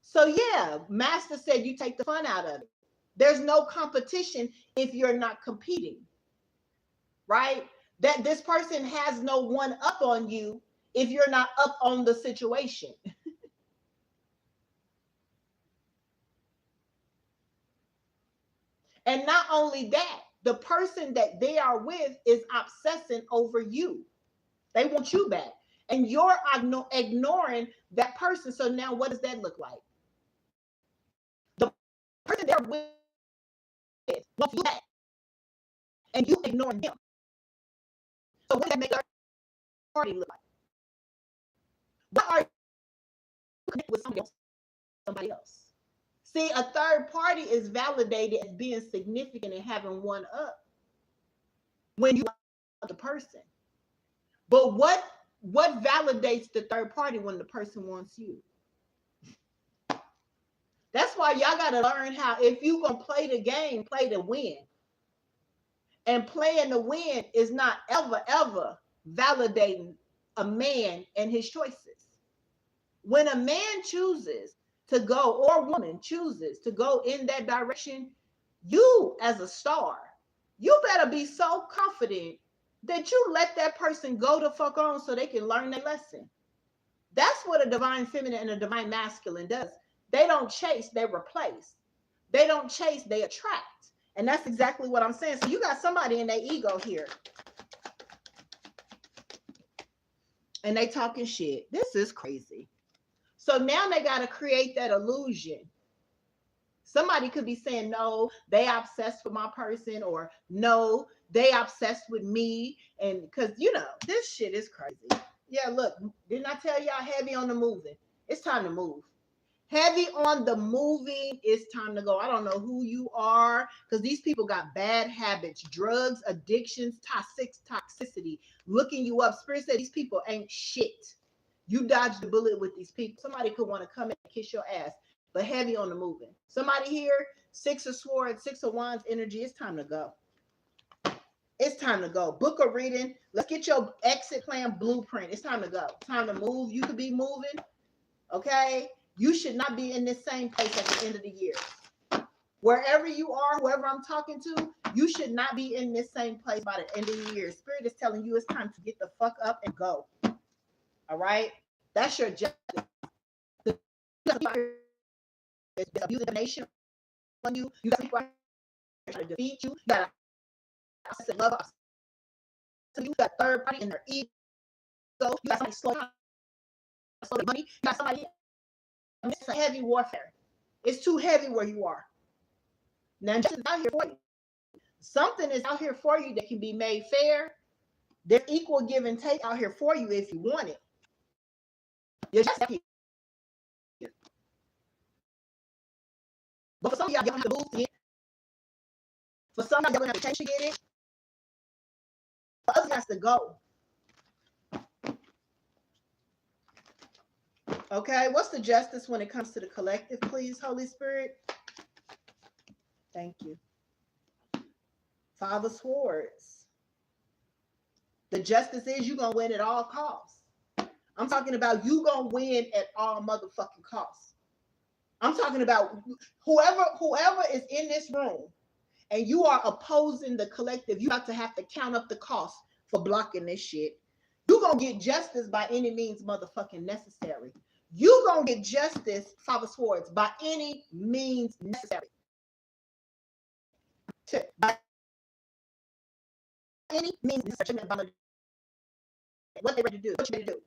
So yeah, Master said you take the fun out of it. There's no competition if you're not competing, right? That this person has no one up on you if you're not up on the situation. And not only that, the person that they are with is obsessing over you. They want you back. And you're ignoring that person. So now what does that look like? The person they're with wants you back. And you ignoring them. So what does that make our party look like? What are you connected with somebody else? See, a third party is validated as being significant and having one up when you are the person. But what validates the third party when the person wants you? That's why y'all got to learn how, if you going to play the game, play to win. And playing to win is not ever, ever validating a man and his choices. When a man chooses to go, or a woman chooses to go in that direction, you as a star, you better be so confident that you let that person go the fuck on so they can learn their lesson. That's what a divine feminine and a divine masculine does. They don't chase, they replace. They don't chase, they attract. And that's exactly what I'm saying. So you got somebody in their ego here. And they talking shit. This is crazy. So now they got to create that illusion. Somebody could be saying, no, they obsessed with my person, or no, they obsessed with me. And because, you know, this shit is crazy. Yeah, look, didn't I tell y'all heavy on the moving? It's time to move. Heavy on the moving, it's time to go. I don't know who you are, because these people got bad habits, drugs, addictions, toxicity, looking you up. Spirit said these people ain't shit. You dodged the bullet with these people. Somebody could want to come and kiss your ass, but heavy on the moving. Somebody here, 6 of Swords, 6 of Wands energy. It's time to go. It's time to go. Book a reading. Let's get your exit plan blueprint. It's time to go. Time to move. You could be moving. Okay. You should not be in this same place at the end of the year. Wherever you are, whoever I'm talking to, you should not be in this same place by the end of the year. Spirit is telling you it's time to get the fuck up and go. All right? That's your justice. Abuse the nation on you. You got people trying to defeat you. You got a love. So you got third party in their ego. You got somebody slow down. Slow the money. You got somebody. It's a heavy warfare. It's too heavy where you are. Now, justice is out here for you. Something is out here for you that can be made fair. There's equal give and take out here for you if you want it. You're just here. But for some of y'all, you don't have to move to get it. For some of y'all, you don't have to change to get it. For others, has to go. Okay, what's the justice when it comes to the collective, please, Holy Spirit? Thank you. Father Swords. The justice is you're going to win at all costs. I'm talking about you going to win at all motherfucking costs. I'm talking about whoever is in this room and you are opposing the collective, you have to count up the cost for blocking this shit. You're going to get justice by any means motherfucking necessary. You're going to get justice, Father Swords, by any means necessary. By any means necessary. What they ready to do? What you ready to do?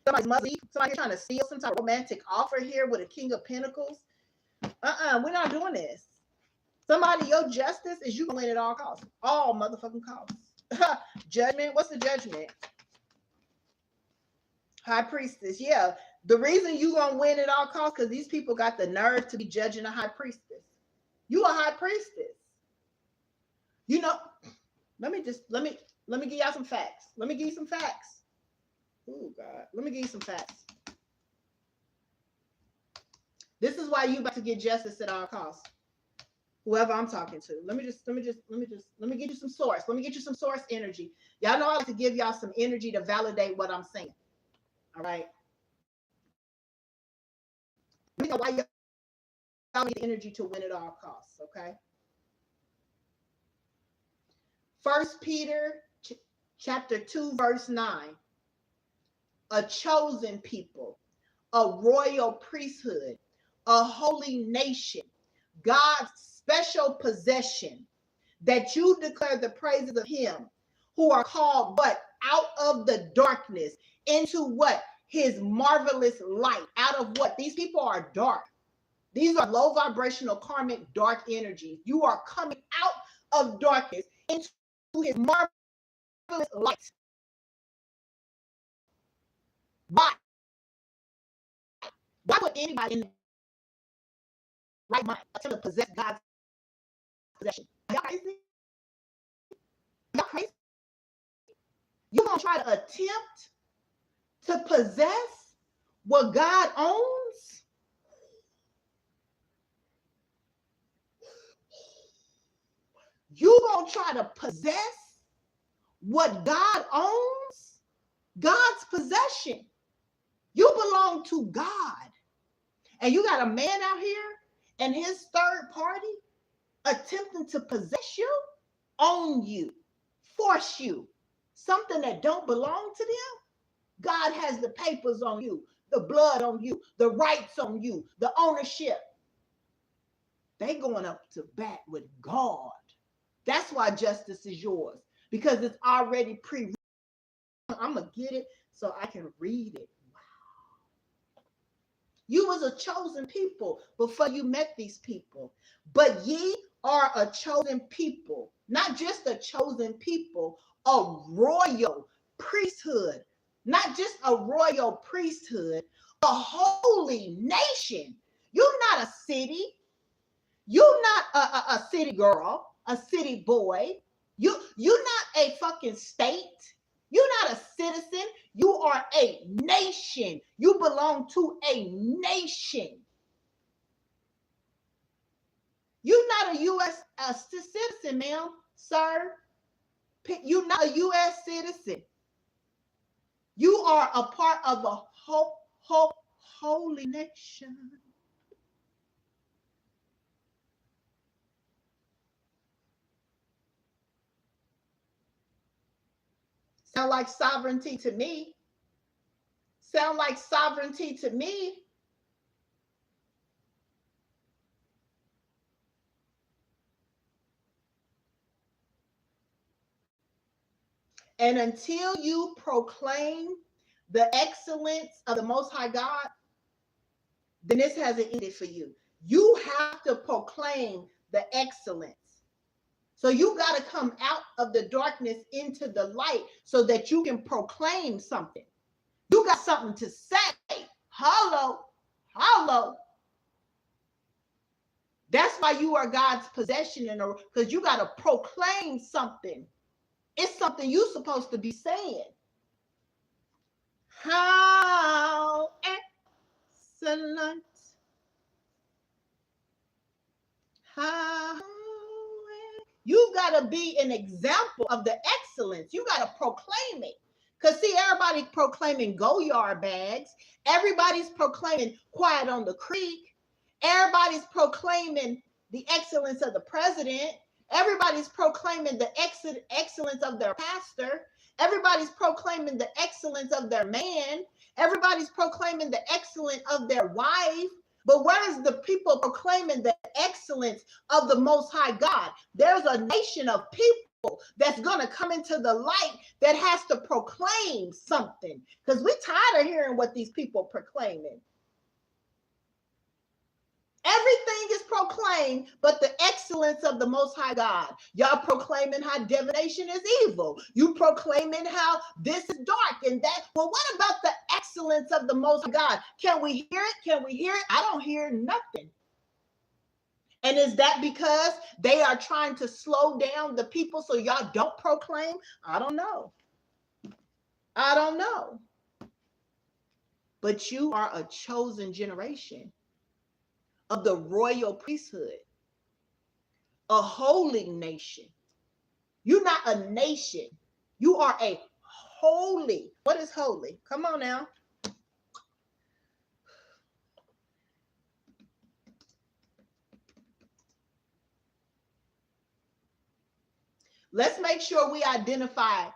Somebody's muzzy. Somebody trying to steal some type of romantic offer here with a King of Pentacles. We're not doing this. Somebody, your justice is you gonna win at all costs. All motherfucking costs. Judgment. What's the judgment? High Priestess. Yeah. The reason you gonna win at all costs because these people got the nerve to be judging a High Priestess. You a High Priestess. You know, let me give y'all some facts. Let me give you some facts. Oh God, let me give you some facts. This is why you about to get justice at all costs. Whoever I'm talking to. Let me get you some source. Let me get you some source energy. Y'all know I like to give y'all some energy to validate what I'm saying. All right. Let me know why y'all need energy to win at all costs. Okay. 1 Peter chapter 2, verse 9. A chosen people, a royal priesthood, a holy nation, God's special possession, that you declare the praises of him who are called what? Out of the darkness into what? His marvelous light. Out of what? These people are dark. These are low vibrational karmic dark energies. You are coming out of darkness into his marvelous light. Why? Why would anybody in the right mind attempt to possess God's possession? Y'all crazy? Y'all crazy? You're gonna try to attempt to possess what God owns? You gonna try to possess what God owns? God's possession. You belong to God. And you got a man out here and his third party attempting to possess you, own you, force you, something that don't belong to them. God has the papers on you, the blood on you, the rights on you, the ownership. They going up to bat with God. That's why justice is yours, because it's already pre-written. I'm going to get it so I can read it. Wow. You was a chosen people before you met these people, but ye are a chosen people, not just a chosen people, a royal priesthood, not just a royal priesthood, a holy nation. You're not a city. You're not a city girl, a city boy. You're not a fucking state. You're not a citizen. You are a nation. You belong to a nation. You're not a U.S. citizen, ma'am, sir. You're not a U.S. citizen. You are a part of a holy nation. Sound like sovereignty to me. Sound like sovereignty to me. And until you proclaim the excellence of the Most High God, then this hasn't ended for you. You have to proclaim the excellence. So you got to come out of the darkness into the light so that you can proclaim something. You got something to say. Hello, hello. That's why you are God's possession, because you got to proclaim something. It's something you're supposed to be saying. How excellent. How you got to be an example of the excellence. You got to proclaim it. Because see, everybody's proclaiming Go-Yard bags. Everybody's proclaiming Quiet on the Creek. Everybody's proclaiming the excellence of the president. Everybody's proclaiming the excellence of their pastor. Everybody's proclaiming the excellence of their man. Everybody's proclaiming the excellence of their wife. But where's the people proclaiming the excellence of the Most High God? There's a nation of people that's going to come into the light that has to proclaim something, because we're tired of hearing what these people proclaiming. Everything is proclaimed, but the excellence of the Most High God. Y'all proclaiming how divination is evil. You proclaiming how this is dark and that. Well, what about the excellence of the Most High God? Can we hear it? Can we hear it? I don't hear nothing. And is that because they are trying to slow down the people so y'all don't proclaim? I don't know. I don't know. But you are a chosen generation of the royal priesthood, a holy nation. You're not a nation. You are a holy. What is holy? Come on now. Let's make sure we identify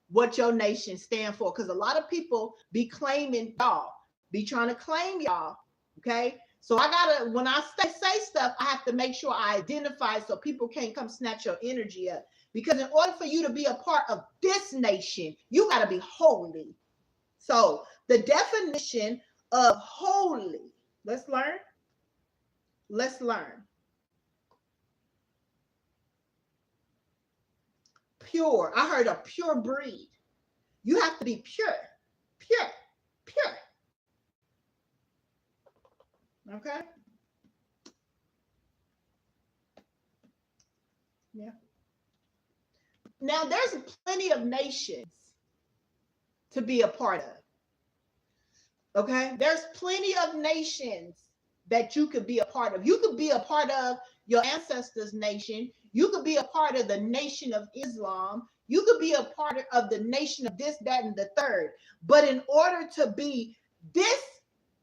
what your nation stand for, because a lot of people be claiming y'all, be trying to claim y'all, okay? So I gotta, when I say stuff, I have to make sure I identify so people can't come snatch your energy up. Because in order for you to be a part of this nation, you gotta be holy. So the definition of holy, let's learn. Let's learn. Pure. I heard a pure breed. You have to be pure, pure, pure. Okay? Yeah. Now, there's plenty of nations to be a part of. Okay? There's plenty of nations that you could be a part of. You could be a part of your ancestors' nation. You could be a part of the Nation of Islam. You could be a part of the nation of this, that, and the third. But in order to be this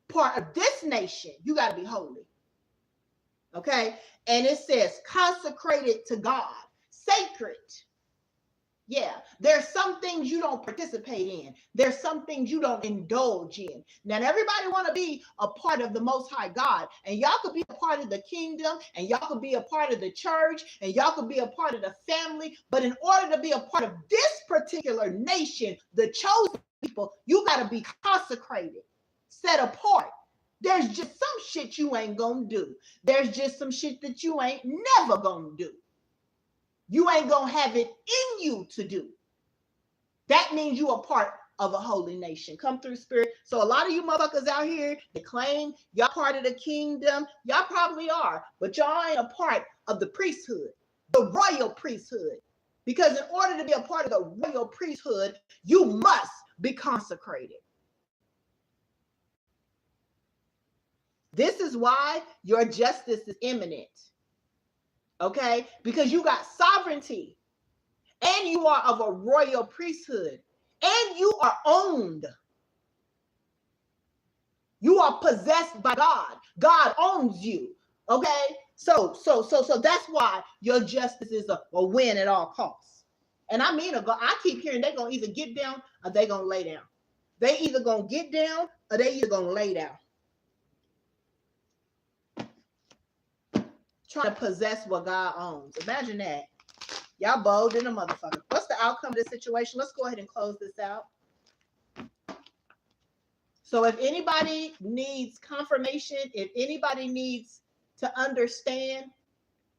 part of this nation, you got to be holy. Okay? And it says consecrated to God, sacred. Yeah, there's some things you don't participate in. There's some things you don't indulge in. Now, everybody want to be a part of the Most High God, and y'all could be a part of the kingdom, and y'all could be a part of the church, and y'all could be a part of the family. But in order to be a part of this particular nation, the chosen people, you got to be consecrated, set apart. There's just some shit you ain't gonna do. There's just some shit that you ain't never gonna do. You ain't gonna have it in you to do. That means you are part of a holy nation. Come through, Spirit. So a lot of you motherfuckers out here that claim y'all part of the kingdom, y'all probably are, but y'all ain't a part of the priesthood, the royal priesthood. Because in order to be a part of the royal priesthood, you must be consecrated. This is why your justice is imminent. Okay? Because you got sovereignty, and you are of a royal priesthood, and you are owned. You are possessed by God. God owns you. Okay? So that's why your justice is a win at all costs. And I mean, I keep hearing they're going to either get down or they're going to lay down. They either going to get down or they either going to lay down. Trying to possess what God owns. Imagine that. Y'all bold in a motherfucker. What's the outcome of this situation? Let's go ahead and close this out. So if anybody needs confirmation, if anybody needs to understand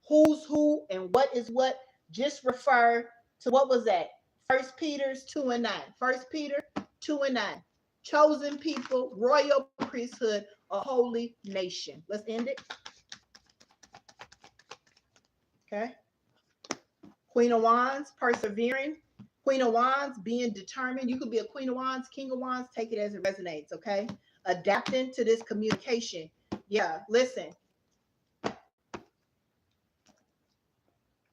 who's who and what is what, just refer to, what was that? 1 Peter 2:9. 1 Peter 2:9. Chosen people, royal priesthood, a holy nation. Let's end it. Okay. Queen of Wands, persevering. Queen of Wands, being determined. You could be a Queen of Wands, King of Wands. Take it as it resonates, okay? Adapting to this communication. Yeah, listen.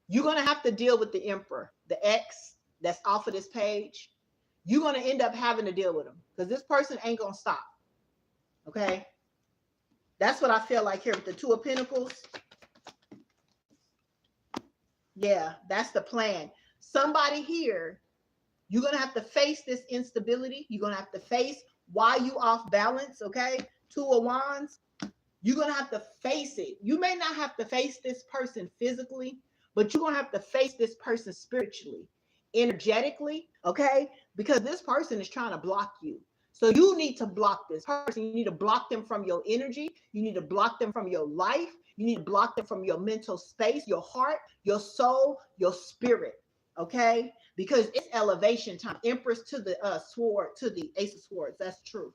You're going to have to deal with the Emperor, the X that's off of this page. You're going to end up having to deal with him because this person ain't going to stop, okay? That's what I feel like here with the Two of Pentacles. Yeah, that's the plan. Somebody here, you're going to have to face this instability. You're going to have to face why you off balance, okay? Two of Wands. You're going to have to face it. You may not have to face this person physically, but you're going to have to face this person spiritually, energetically, okay? Because this person is trying to block you. So you need to block this person. You need to block them from your energy. You need to block them from your life. You need to block them from your mental space, your heart, your soul, your spirit, okay? Because it's elevation time. Empress to the sword, to the Ace of Swords. That's true.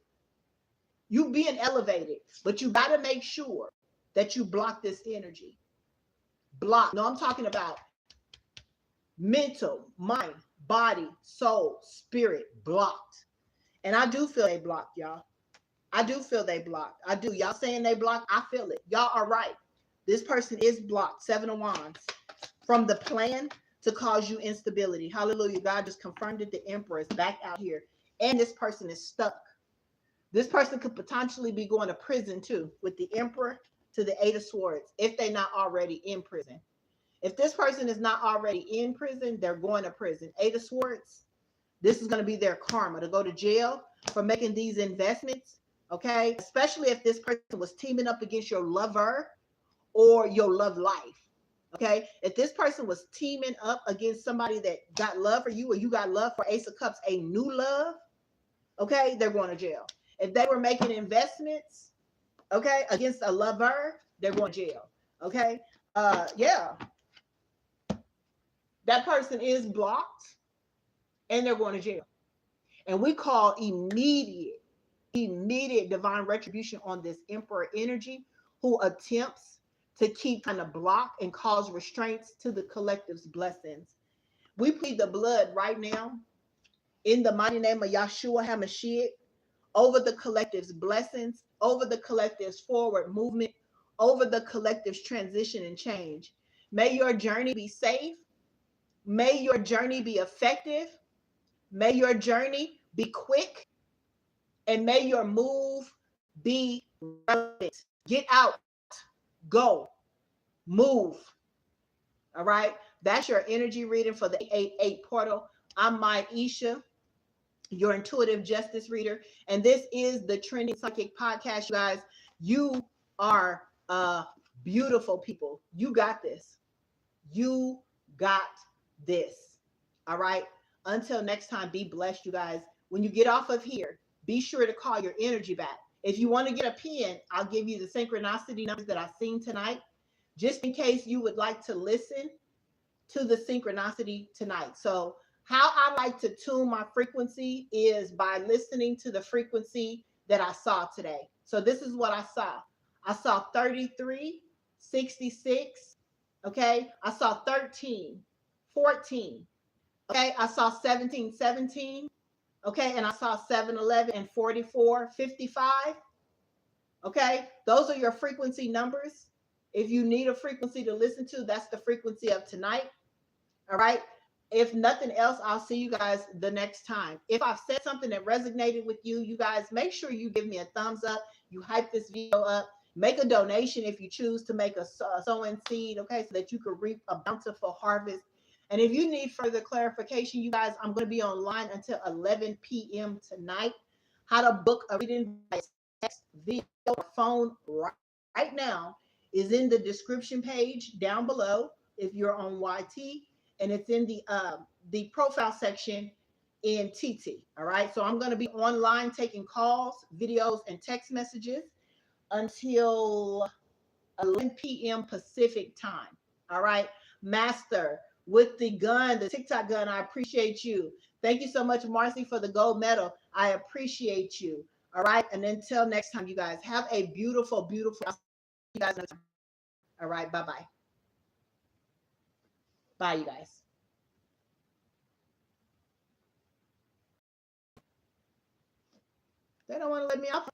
You being elevated, but you got to make sure that you block this energy. Block. No, I'm talking about mental, mind, body, soul, spirit, blocked. And I do feel they blocked, y'all. I do feel they blocked. I do. Y'all saying they blocked, I feel it. Y'all are right. This person is blocked. 7 of Wands. From the plan to cause you instability. Hallelujah. God just confirmed it. The Emperor is back out here. And this person is stuck. This person could potentially be going to prison too, with the Emperor to the 8 of Swords, if they're not already in prison. If this person is not already in prison, they're going to prison. 8 of Swords. This is going to be their karma, to go to jail for making these investments, okay? Especially if this person was teaming up against your lover or your love life, okay? If this person was teaming up against somebody that got love for you or you got love for Ace of Cups, a new love, okay, they're going to jail. If they were making investments, okay, against a lover, they're going to jail, okay? Yeah. That person is blocked and they're going to jail. And we call immediate divine retribution on this Emperor energy who attempts to keep kind of block and cause restraints to the collective's blessings. We plead the blood right now in the mighty name of Yahshua HaMashiach over the collective's blessings, over the collective's forward movement, over the collective's transition and change. May your journey be safe. May your journey be effective. May your journey be quick. And may your move be relevant. Get out, go, move. All right. That's your energy reading for the 888 portal. I'm Myisha, your intuitive justice reader. And this is the Trending Psychic Podcast, you guys. You are beautiful people. You got this. You got this. All right. Until next time, be blessed, you guys. When you get off of here, be sure to call your energy back. If you want to get a pen, I'll give you the synchronicity numbers that I've seen tonight, just in case you would like to listen to the synchronicity tonight. So how I like to tune my frequency is by listening to the frequency that I saw today. So this is what I saw. I saw 33, 66. Okay. I saw 13, 14. Okay. I saw 17, 17. Okay. And I saw 7, 11, and 44, 55. Okay. Those are your frequency numbers. If you need a frequency to listen to, that's the frequency of tonight. All right. If nothing else, I'll see you guys the next time. If I've said something that resonated with you, you guys make sure you give me a thumbs up. You hype this video up. Make a donation if you choose to make a sowing seed, okay, so that you can reap a bountiful harvest. And if you need further clarification, you guys, I'm going to be online until 11 p.m. tonight. How to book a reading by text, video, or phone right now is in the description page down below if you're on YT, and it's in the profile section in TT. All right. So I'm going to be online taking calls, videos, and text messages until 11 p.m. Pacific time. All right. Master with the gun, the TikTok gun, I appreciate you. Thank you so much, Marcy, for the gold medal. I appreciate you. All right. And until next time, you guys have a beautiful, beautiful. I'll see you guys next time. All right. Bye-bye. Bye, you guys. They don't want to let me off.